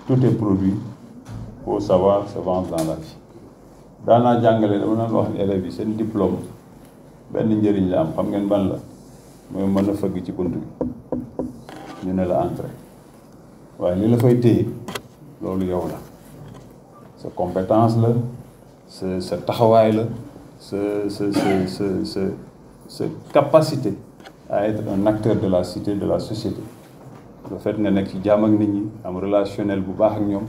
tout est produit, faut savoir se vendre dans la vie. daanaa jàngale dama naan wax ni élèves yi seen diplôme benn njëriñ la am xam ngeen ban la mooy mën a fëgg ci bunt bi ñu ne la entrée waaye li la fay téye loolu yow la sa compétence la sa taxawaay la sa capacité à être un acteur de la cité, de la société. Le fait nga nekk ci jàmm ak nit ñi am relationnel bu baax ak ñoom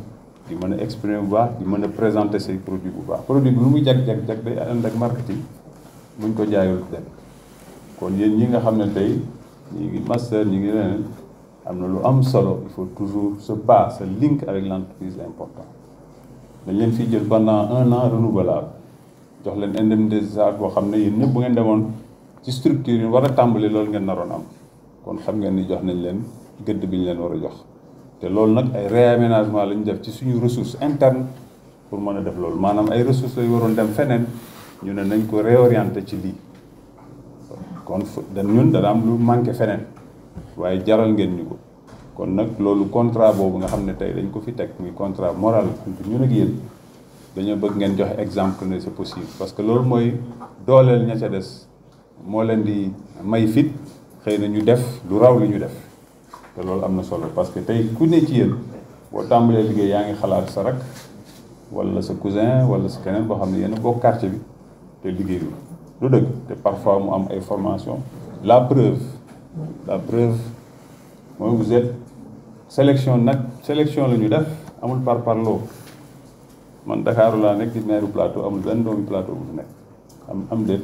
di mën a exprimer bu baax di mën a présenter say produits bu baax produit bi lu muy jag day ànd ak marketing buñ ko jaayul dem kon yéen ñi nga xam ne tey ñi ngi master ñi ngi leneen am na lu am solo il faut toujours ce link avec l'entreprise est important dañ leen fiy jël pendant 1 an renouvelable jox leen indemnisation boo xam ne yéen ñëpp bu ngeen demoon ci structure yi war a tàmbali loolu ngeen naroon am kon xam ngeen ni jox nañ leen gëdd bi ñu leen war a jox te loolu nag ay réaménagement la ñu def ci suñu ressource interne pour mën a def loolu maanaam ay ressources lay waroon dem feneen ñu ne nañ ko réorienter ci lii kon ñun dana am lu manqué feneen waaye jaral ngeen ñu ko kon nag loolu contrat boobu nga xam ne tey dañ ko fi teg muy contrat moral entre ñun ak yéen dañoo bëgg ngeen joxe exemple ne c'est possible parce que loolu mooy dooleel ña ca des moo leen di may fit xëy na ñu def lu raw li ñu def te loolu am na solo parce que tey ku ne ci yéen boo tàmbalee liggéey yaa ngi xalaat sa rak wala sa cousin wala sa keneen boo xam ne yéen a bokk quartier bi te liggéey bi lu dëgg te parfois mu am ay formation la preuve mooy vous êtes sélection la ñu def amul parloo man Dakaaru laa nekk di maire plateau amul benn doomi plateau bu fi nekk am déet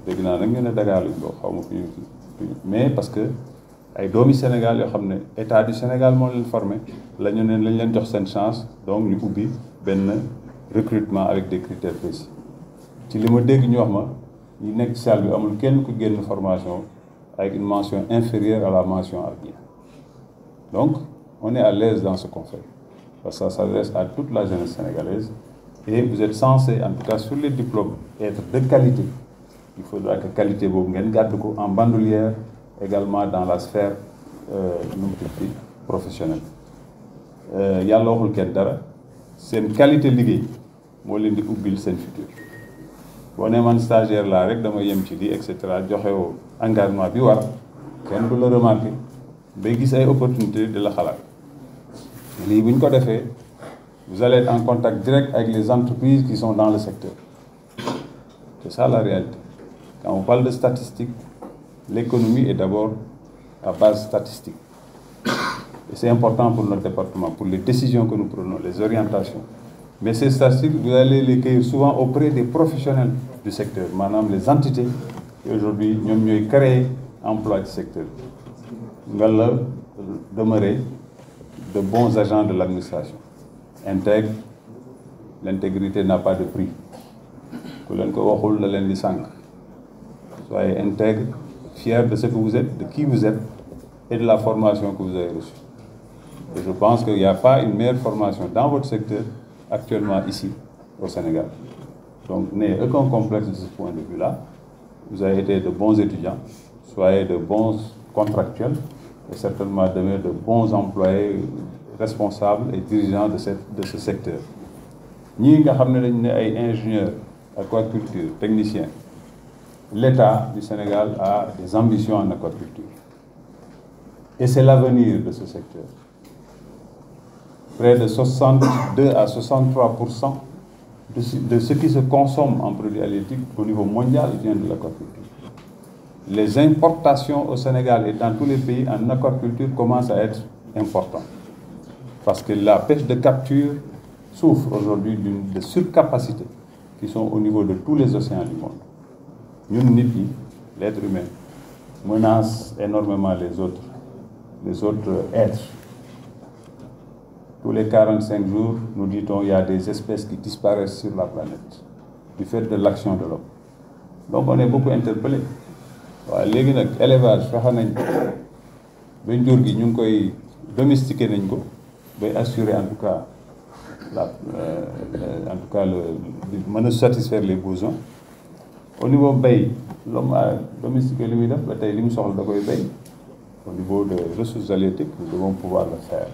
dégg naa nag ñu ne Dakar lañ ko xaw ma fi mais parce que ay doomi Sénégal yoo xam ne état du Sénégal moo leen formé la ñu ne lañ leen jox seen chance donc ñu ubbi benn recrutement avec des critères précis ci li ma dégg ñu wax ma ñu nekk ci salle bi amul kenn ku génn formation avec une mention inférieure à la mention à bien donc on est à l'aise dans ce qu'on fait parce que ça s'adresse à toute la jeunesse sénégalaise et vous êtes censé en tout cas sur les diplômes être de qualité. Il faudra que qualité boobu ngeen gàddu ko en bandoulière également dans la sphère professionnelle yàlla waxul kenn dara seen qualité liggéey moo leen di ubbil seen futur boo nee man stagiaire laa rek dama yem ci lii et cetera joxewoo engagement bi war kenn du la remarqué bay gis ay opportunité di la xalaat lii bu ñu ko defee vous allez être en contact direct avec les entreprises qui sont dans le secteur c'est ça la réalité. Quand on parle de statistiques, l'économie est d'abord à base statistique. Et c'est important pour notre département, pour les décisions que nous prenons, les orientations. Mais ces statistiques, vous allez les cueillir souvent auprès des professionnels du secteur, madame les entités qui aujourd'hui nous créé emploi du secteur. Nous allons demeurer de bons agents de l'administration. Intègre, l'intégrité n'a pas de prix. Soyez intègre, fier de ce que vous êtes, de qui vous êtes et de la formation que vous avez reçue. Et je pense qu'il n'y a pas une meilleure formation dans votre secteur actuellement ici au Sénégal. Donc n'ayez aucun complexe de ce point de vue-là. Vous avez été de bons étudiants, soyez de bons contractuels et certainement demain de bons employés responsables et dirigeants de ce secteur. Nous sommes ingénieurs, aquaculture, techniciens. L'État du Sénégal a des ambitions en aquaculture. Et c'est l'avenir de ce secteur. Près de 62 à 63% de ce qui se consomme en produits halieutiques au niveau mondial vient de l'aquaculture. Les importations au Sénégal et dans tous les pays en aquaculture commencent à être importantes. Parce que la pêche de capture souffre aujourd'hui de surcapacités qui sont au niveau de tous les océans du monde. Nous, l'être humain, menace énormément les autres êtres. Tous les 45 jours, nous dit-on, il y a des espèces qui disparaissent sur la planète du fait de l'action de l'homme. Donc on est beaucoup interpellés. Léegi nag élevage fexe nañ ba jur gi ñu ngi koy domestiquer nañ ko bay assurer en tout cas mën a satisfaire les besoins. Au niveau bay l'homme a domestiqué li muy def ba tey li mu soxla da koy bay. Au niveau des ressources halieutiques nous devons pouvoir le faire.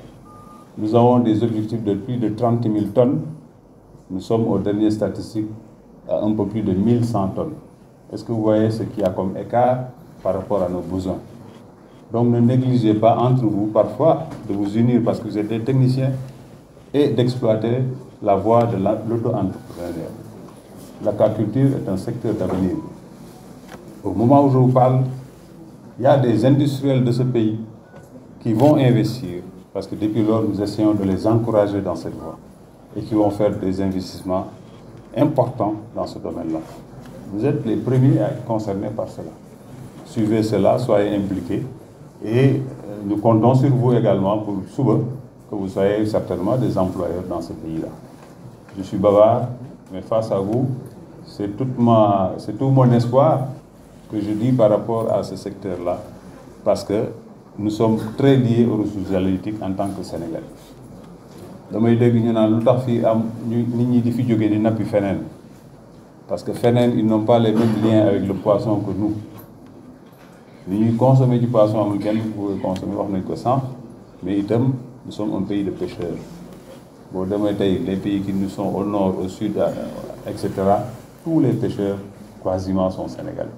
Nous avons des objectifs de plus de 30 000 tonnes. Nous sommes aux dernières statistiques à un peu plus de 1100 tonnes. Est-ce que vous voyez ce qu'il y a comme écart par rapport à nos besoins? Donc ne négligez pas entre vous parfois de vous unir parce que vous êtes des techniciens et d'exploiter la voie de l'auto-entrepreneuriat. L'aquaculture est un secteur d'avenir. Au moment où je vous parle, il y a des industriels de ce pays qui vont investir parce que depuis lors, nous essayons de les encourager dans cette voie et qui vont faire des investissements importants dans ce domaine-là. Vous êtes les premiers à être concernés par cela. Suivez cela, soyez impliqués et nous comptons sur vous également pour souvent que vous soyez certainement des employeurs dans ce pays-là. Je suis bavard, mais face à vous, c'est tout mon espoir que je dis par rapport à ce secteur-là, parce que nous sommes très liés aux ressources halieutiques en tant que Sénégalais. damay dégg ñu naan lu tax fii am nit ñi di fi jógee di nappi feneen parce que feneen ils n'ont pas les mêmes liens avec le poisson que nous. Ni ñuy consommer du poisson amul kenn ku consommer wax nañ ko sànq, mais itam nous sommes un pays de pêcheurs. Boo demee tey les pays qui nous sont au nord, au sud, etc., tous les pêcheurs quasiment sont sénégalais.